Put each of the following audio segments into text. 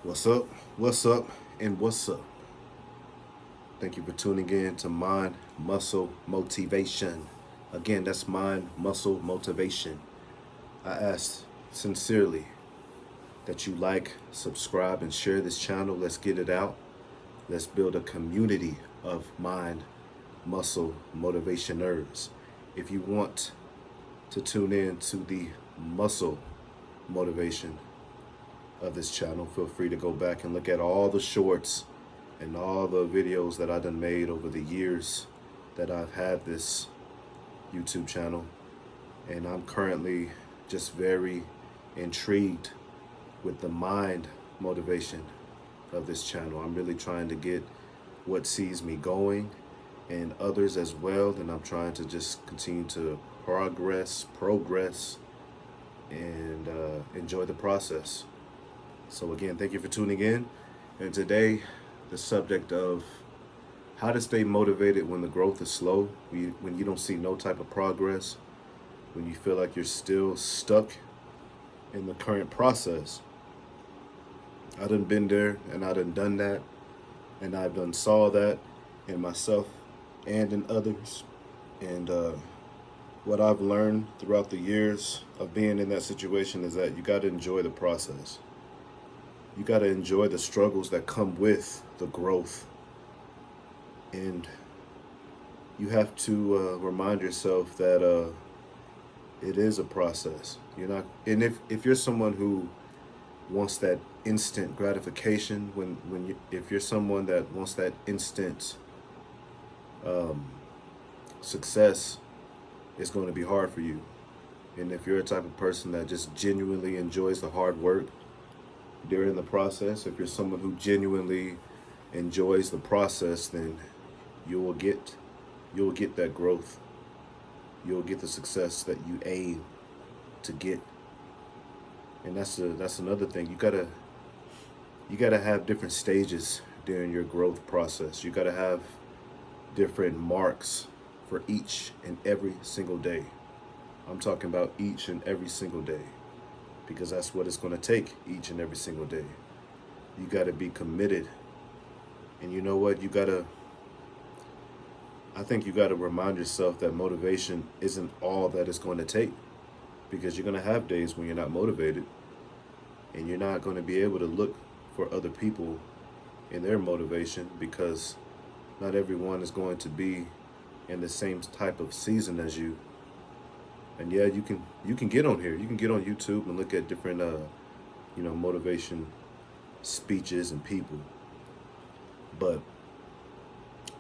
What's up? What's up? And what's up? Thank you for tuning in to Mind, Muscle, Motivation. Again, that's Mind, Muscle, Motivation. I ask sincerely that you like, subscribe, and share this channel. Let's get it out. Let's build a community of mind, muscle, motivationers. If you want to tune in to the muscle motivation of this channel, feel free to go back and look at all the shorts and all the videos that I've done made over the years that I've had this YouTube channel. And I'm currently just very intrigued with the mind motivation of this channel. I'm really trying to get what sees me going and others as well. And I'm trying to just continue to progress, and enjoy the process. So again, thank you for tuning in. And today, the subject of how to stay motivated when the growth is slow, when you don't see no type of progress, when you feel like you're still stuck in the current process. I done been there and I done that, and I've done saw that in myself and in others. And what I've learned throughout the years of being in that situation is that you got to enjoy the process. You got to enjoy the struggles that come with the growth. And you have to remind yourself that it is a process. You're not, and if you're someone who wants that instant gratification, if you're someone that wants that instant success, it's going to be hard for you. And if you're a type of person that just genuinely enjoys the hard work during the process, if you're someone who genuinely enjoys the process, then you will get that growth. You'll get the success that you aim to get. And that's another thing. You gotta have different stages during your growth process. You gotta have different marks for each and every single day. I'm talking about each and every single day, because that's what it's going to take each and every single day. You got to be committed. And you know what? I think you got to remind yourself that motivation isn't all that it's going to take, because you're going to have days when you're not motivated, and you're not going to be able to look for other people in their motivation, because not everyone is going to be in the same type of season as you. And yeah, you can get on here. You can get on YouTube and look at different motivation speeches and people. But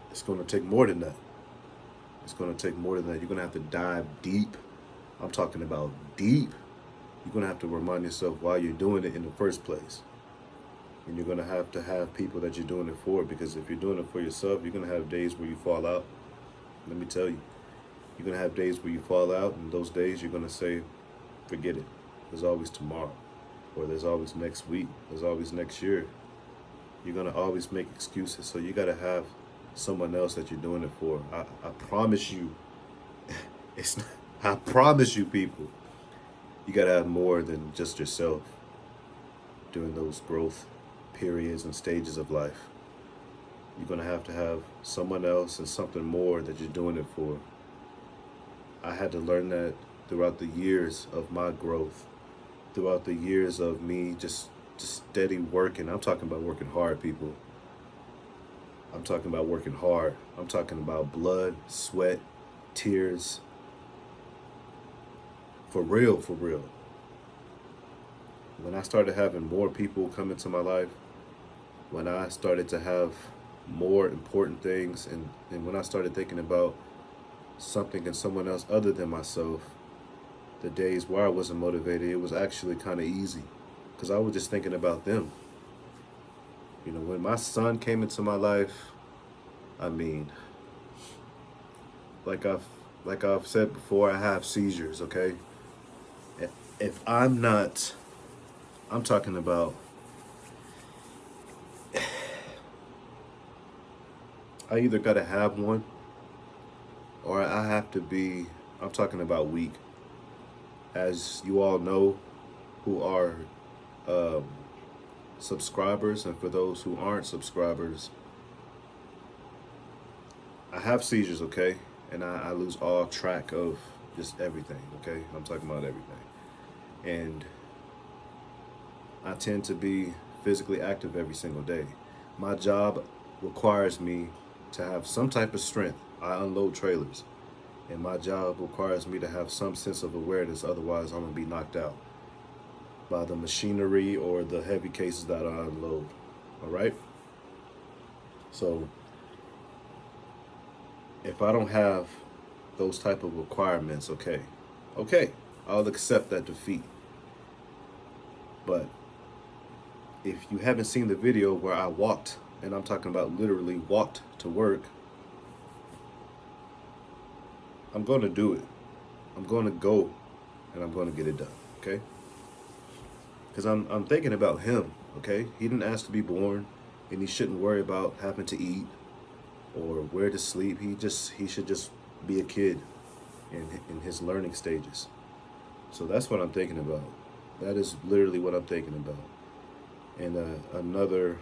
it's going to take more than that. It's going to take more than that. You're going to have to dive deep. I'm talking about deep. You're going to have to remind yourself why you're doing it in the first place. And you're going to have people that you're doing it for, because if you're doing it for yourself, you're going to have days where you fall out. Let me tell you. You're going to have days where you fall out, and those days you're going to say, forget it. There's always tomorrow, or there's always next week, there's always next year. You're going to always make excuses, so you got to have someone else that you're doing it for. I promise you, I promise you, people, you got to have more than just yourself during those growth periods and stages of life. You're going to have someone else and something more that you're doing it for. I had to learn that throughout the years of my growth, throughout the years of me just steady working. I'm talking about working hard, people. I'm talking about working hard. I'm talking about blood, sweat, tears. For real, for real. When I started having more people come into my life, when I started to have more important things, and when I started thinking about something and someone else other than myself, the days where I wasn't motivated, it was actually kind of easy, because I was just thinking about them. You know, when my son came into my life, I mean, like I've said before, I have seizures, okay? If I'm not, I'm talking about, I either got to have one, or I have to be, I'm talking about weak. As you all know, who are um, subscribers and for those who aren't subscribers, I have seizures, okay? And I lose all track of just everything, okay? I'm talking about everything. And I tend to be physically active every single day. My job requires me to have some type of strength. I unload trailers. And my job requires me to have some sense of awareness, otherwise I'm gonna be knocked out by the machinery or the heavy cases that I unload. All right? So if I don't have those type of requirements, okay, I'll accept that defeat. But if you haven't seen the video where I walked, and I'm talking about literally walked to work, I'm going to do it. I'm going to go and I'm going to get it done, okay? Because I'm thinking about him, okay? He didn't ask to be born, and he shouldn't worry about having to eat or where to sleep. He should just be a kid in his learning stages. So that's what I'm thinking about. That is literally what I'm thinking about. And another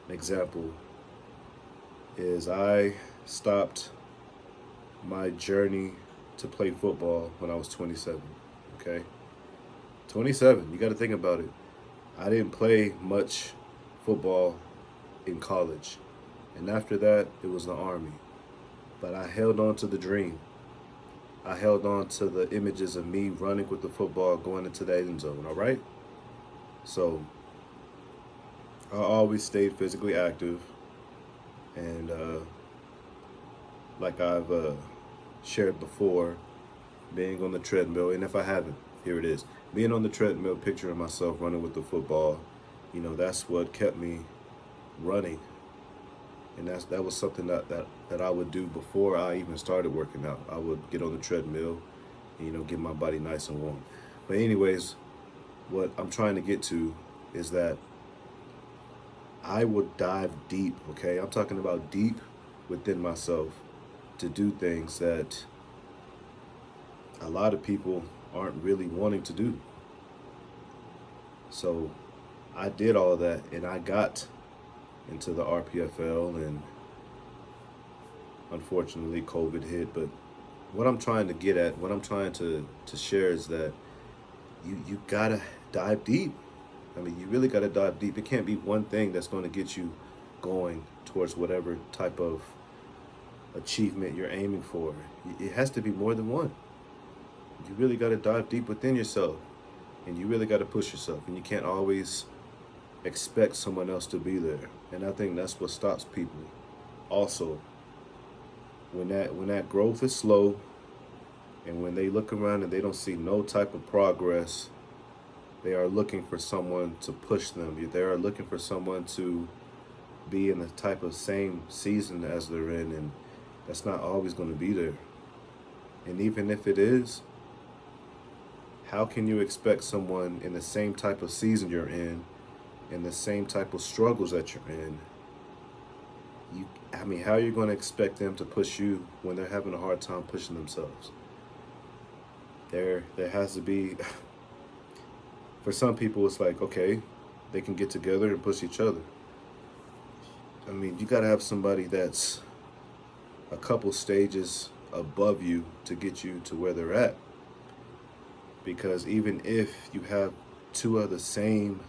example is I stopped my journey to play football when I was 27, okay? 27, you got to think about it. I didn't play much football in college. And after that, it was the Army. But I held on to the dream. I held on to the images of me running with the football, going into the end zone, all right? So I always stayed physically active. And like I've shared before, being on the treadmill, and if I haven't, here it is. Being on the treadmill, picturing myself running with the football, that's what kept me running. And that was something that I would do before I even started working out. I would get on the treadmill and, get my body nice and warm. But anyways, what I'm trying to get to is that I would dive deep, okay? I'm talking about deep within myself to do things that a lot of people aren't really wanting to do. So I did all that, and I got into the RPFL, and unfortunately COVID hit. But what I'm trying to get at, what I'm trying to share is that you gotta dive deep. I mean, you really gotta dive deep. It can't be one thing that's going to get you going towards whatever type of achievement you're aiming for. It has to be more than one. You really gotta dive deep within yourself, and you really gotta push yourself, and you can't always expect someone else to be there. And I think that's what stops people. Also, when that growth is slow, and when they look around and they don't see no type of progress, they are looking for someone to push them. They are looking for someone to be in the type of same season as they're in, and that's not always going to be there. And even if it is, how can you expect someone in the same type of season you're in the same type of struggles that you're in? How are you going to expect them to push you when they're having a hard time pushing themselves? There has to be, for some people, it's like, okay, they can get together and push each other. I mean, you got to have somebody that's a couple stages above you to get you to where they're at. Because even if you have two of the same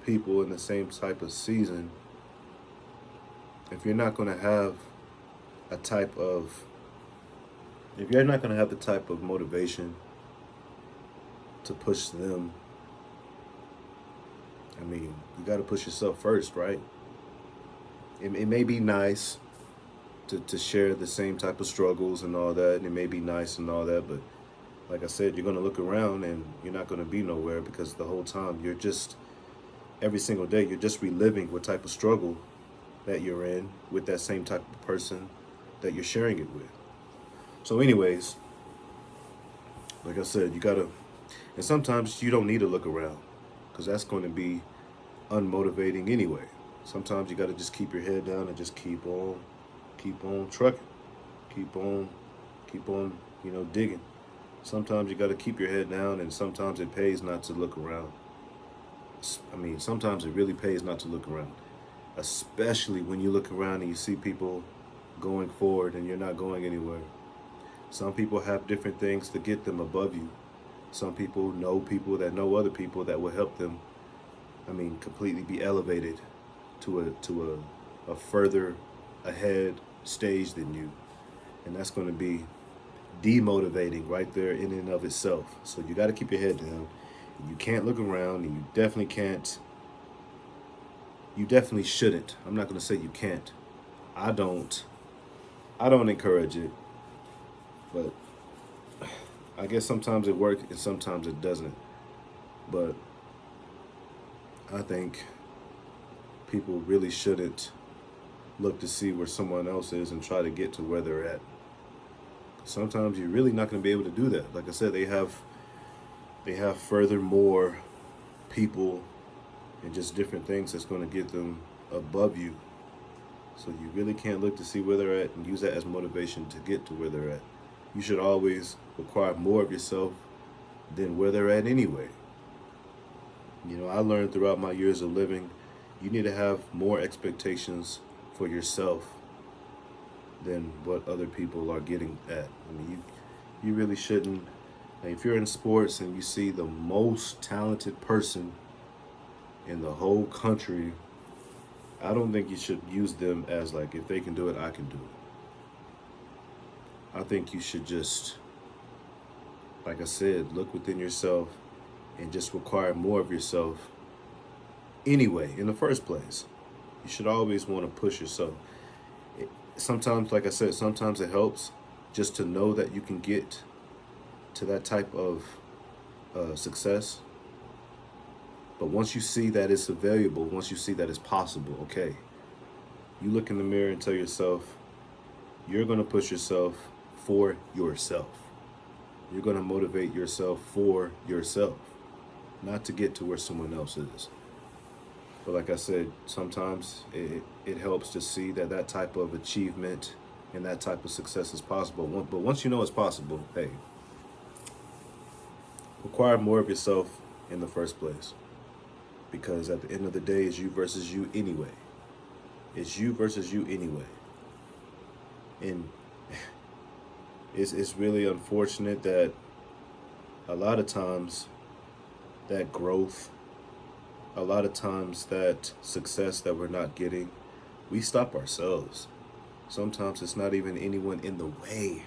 people in the same type of season, if you're not going to have the type of motivation to push them, I mean, you got to push yourself first, right? It may be nice to share the same type of struggles and all that, and it may be nice and all that, but like I said, you're going to look around and you're not going to be nowhere, because the whole time every single day, you're just reliving what type of struggle that you're in with that same type of person that you're sharing it with. So anyways, like I said, and sometimes you don't need to look around, because that's going to be unmotivating anyway. Sometimes you got to just keep your head down and just keep on trucking, keep on, digging. Sometimes you got to keep your head down, and sometimes it pays not to look around. I mean, sometimes it really pays not to look around, especially when you look around and you see people going forward and you're not going anywhere. Some people have different things to get them above you. Some people that know other people that will help them. I mean, completely be elevated to a further ahead stage than you, and that's going to be demotivating right there in and of itself. So you got to keep your head down. You can't look around, and you definitely can't. You definitely shouldn't. I'm not going to say you can't. I don't. I don't encourage it, but I guess sometimes it works and sometimes it doesn't. But I think people really shouldn't look to see where someone else is and try to get to where they're at. Sometimes you're really not going to be able to do that. Like I said, they have furthermore people and just different things that's going to get them above you. So you really can't look to see where they're at and use that as motivation to get to where they're at. You should always require more of yourself than where they're at anyway. You know, I learned throughout my years of living, you need to have more expectations for yourself than what other people are getting at. I mean, you really shouldn't. If you're in sports and you see the most talented person in the whole country, I don't think you should use them as like, if they can do it, I can do it. I think you should just, like I said, look within yourself and just require more of yourself anyway, in the first place. You should always want to push yourself. Sometimes, like I said, sometimes it helps just to know that you can get to that type of success. But once you see that it's available, once you see that it's possible, okay, you look in the mirror and tell yourself, you're going to push yourself for yourself. You're going to motivate yourself for yourself, not to get to where someone else is. But like I said, sometimes it helps to see that that type of achievement and that type of success is possible. But once you know it's possible, hey, require more of yourself in the first place. Because at the end of the day, it's you versus you anyway. It's you versus you anyway. And it's really unfortunate that a lot of times that growth, a lot of times that success that we're not getting, we stop ourselves. Sometimes it's not even anyone in the way.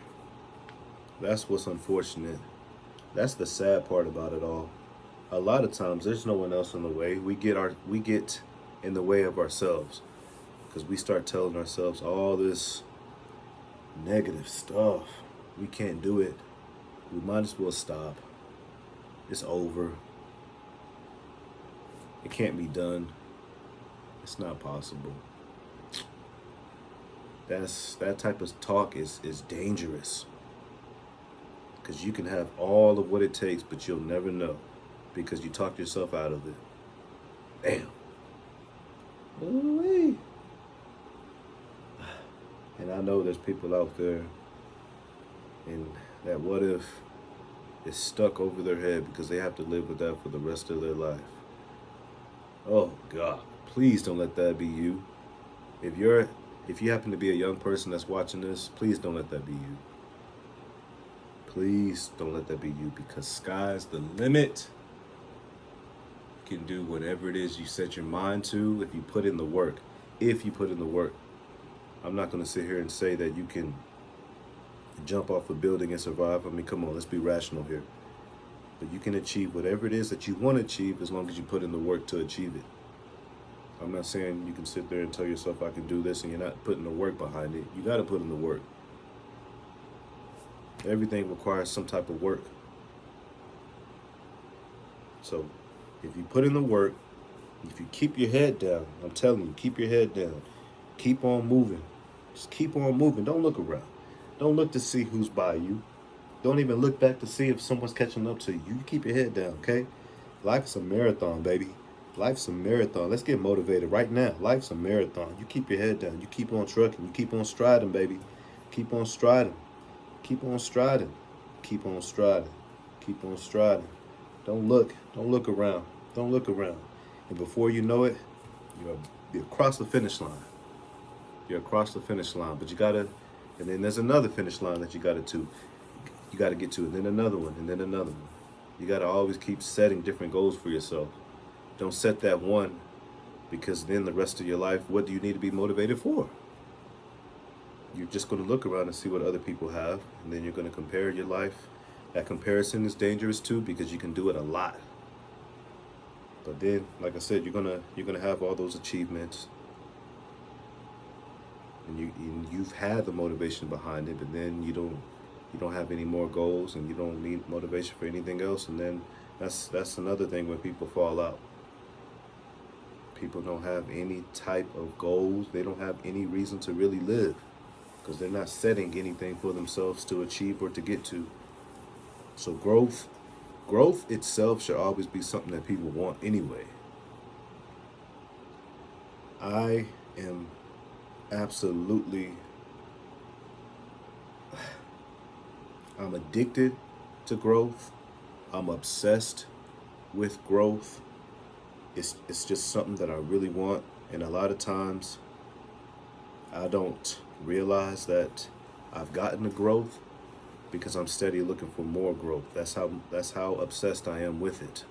That's what's unfortunate. That's the sad part about it all. A lot of times there's no one else in the way. We get in the way of ourselves because we start telling ourselves all this negative stuff. We can't do it. We might as well stop. It's over. It can't be done. It's not possible. That type of talk is dangerous. Because you can have all of what it takes, but you'll never know. Because you talked yourself out of it. Damn. Ooh-wee. And I know there's people out there and that what if is stuck over their head because they have to live with that for the rest of their life. Oh God, please don't let that be you. If you happen to be a young person that's watching this, please don't let that be you. Please don't let that be you, because sky's the limit. You can do whatever it is you set your mind to if you put in the work. If you put in the work. I'm not going to sit here and say that you can jump off a building and survive. I mean, come on, let's be rational here. But you can achieve whatever it is that you want to achieve as long as you put in the work to achieve it. I'm not saying you can sit there and tell yourself I can do this and you're not putting the work behind it. You got to put in the work. Everything requires some type of work. So if you put in the work, if you keep your head down, I'm telling you, keep your head down. Keep on moving. Just keep on moving. Don't look around. Don't look to see who's by you. Don't even look back to see if someone's catching up to you. You keep your head down, okay? Life's a marathon, baby. Life's a marathon. Let's get motivated right now. Life's a marathon. You keep your head down. You keep on trucking. You keep on striding, baby. Keep on striding. Keep on striding. Keep on striding. Keep on striding. Don't look. Don't look around. Don't look around. And before you know it, you're across the finish line. You're across the finish line, but you gotta, and then there's another finish line that you gotta get to, and then another one, and then another one. You gotta always keep setting different goals for yourself. Don't set that one, because then the rest of your life, what do you need to be motivated for? You're just gonna look around and see what other people have, and then you're gonna compare your life. That comparison is dangerous too, because you can do it a lot. But then, like I said, you're gonna have all those achievements, and you've had the motivation behind it, but then you don't have any more goals, and you don't need motivation for anything else, and then that's another thing when people fall out. People don't have any type of goals. They don't have any reason to really live, because they're not setting anything for themselves to achieve or to get to. So growth itself should always be something that people want anyway. I am absolutely, I'm addicted to growth. I'm obsessed with growth. It's just something that I really want, and a lot of times I don't realize that I've gotten the growth because I'm steady looking for more growth. That's how obsessed I am with it.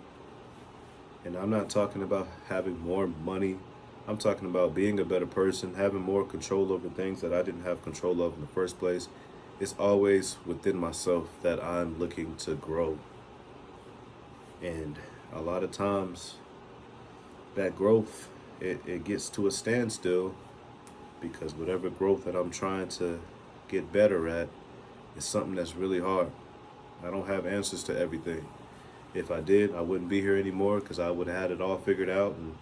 And I'm not talking about having more money. I'm talking about being a better person, having more control over things that I didn't have control of in the first place. It's always within myself that I'm looking to grow. And a lot of times that growth, it gets to a standstill, because whatever growth that I'm trying to get better at is something that's really hard. I don't have answers to everything. If I did, I wouldn't be here anymore, because I would have had it all figured out, and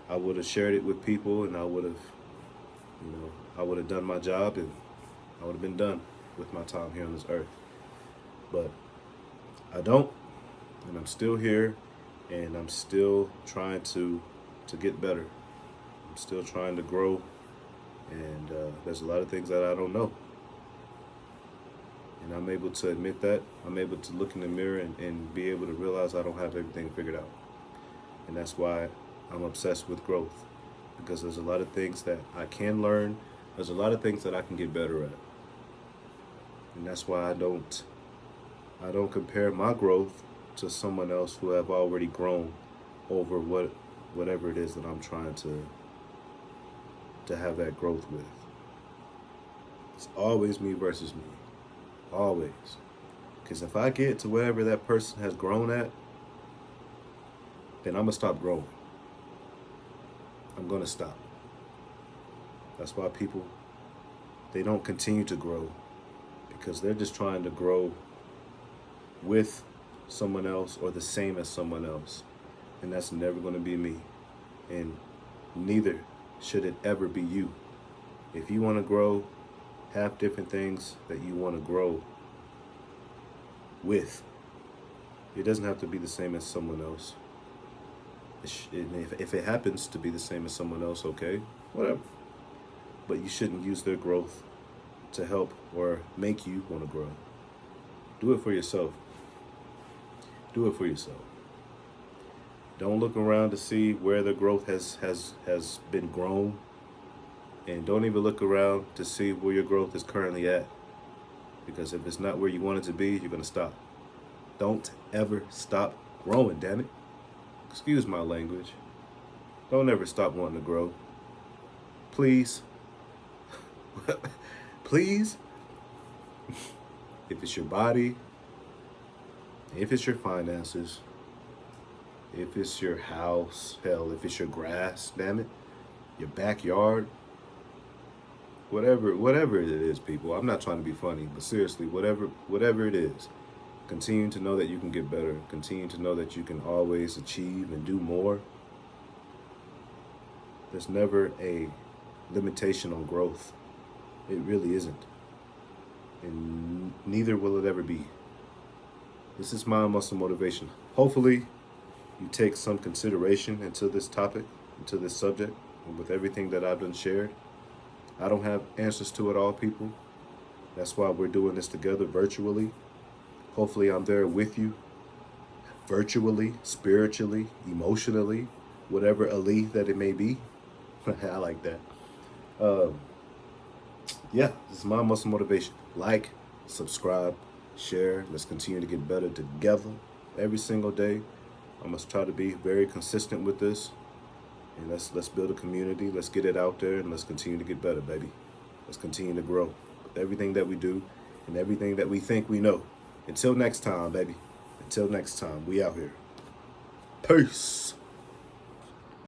I would have shared it with people, and I would have done my job, and I would have been done with my time here on this earth. But I don't, and I'm still here, and I'm still trying to get better. I'm still trying to grow, and there's a lot of things that I don't know. And I'm able to admit that. I'm able to look in the mirror and be able to realize I don't have everything figured out. And that's why I'm obsessed with growth, because there's a lot of things that I can learn. There's a lot of things that I can get better at. And that's why I don't compare my growth to someone else who have already grown over whatever it is that I'm trying to have that growth with. It's always me versus me. Always. Because if I get to wherever that person has grown at, then I'm going to stop growing. I'm going to stop. That's why people, they don't continue to grow, because they're just trying to grow with someone else or the same as someone else. And that's never going to be me. And neither should it ever be you. If you want to grow, have different things that you want to grow with. It doesn't have to be the same as someone else. If it happens to be the same as someone else, okay, whatever. But you shouldn't use their growth to help or make you want to grow. Do it for yourself. Do it for yourself. Don't look around to see where the growth has been grown. And don't even look around to see where your growth is currently at. Because if it's not where you want it to be, you're going to stop. Don't ever stop growing, damn it. Excuse my language. Don't ever stop wanting to grow. Please. Please. If it's your body, if it's your finances, if it's your house, hell, if it's your grass, damn it, your backyard, whatever it is, people. I'm not trying to be funny, but seriously, whatever it is, continue to know that you can get better. Continue to know that you can always achieve and do more. There's never a limitation on growth. It really isn't. And neither will it ever be. This is Mind, Muscle, Motivation. Hopefully, you take some consideration into this topic, into this subject, and with everything that I've done shared. I don't have answers to it all, people. That's why we're doing this together virtually. Hopefully I'm there with you virtually, spiritually, emotionally, whatever Ali that it may be. I like that. Um, yeah, this is my muscle motivation. Like, subscribe, share. Let's continue to get better together every single day. I must try to be very consistent with this. And let's build a community. Let's get it out there and let's continue to get better, baby. Let's continue to grow with everything that we do and everything that we think we know. Until next time, baby. Until next time, we out here. Peace.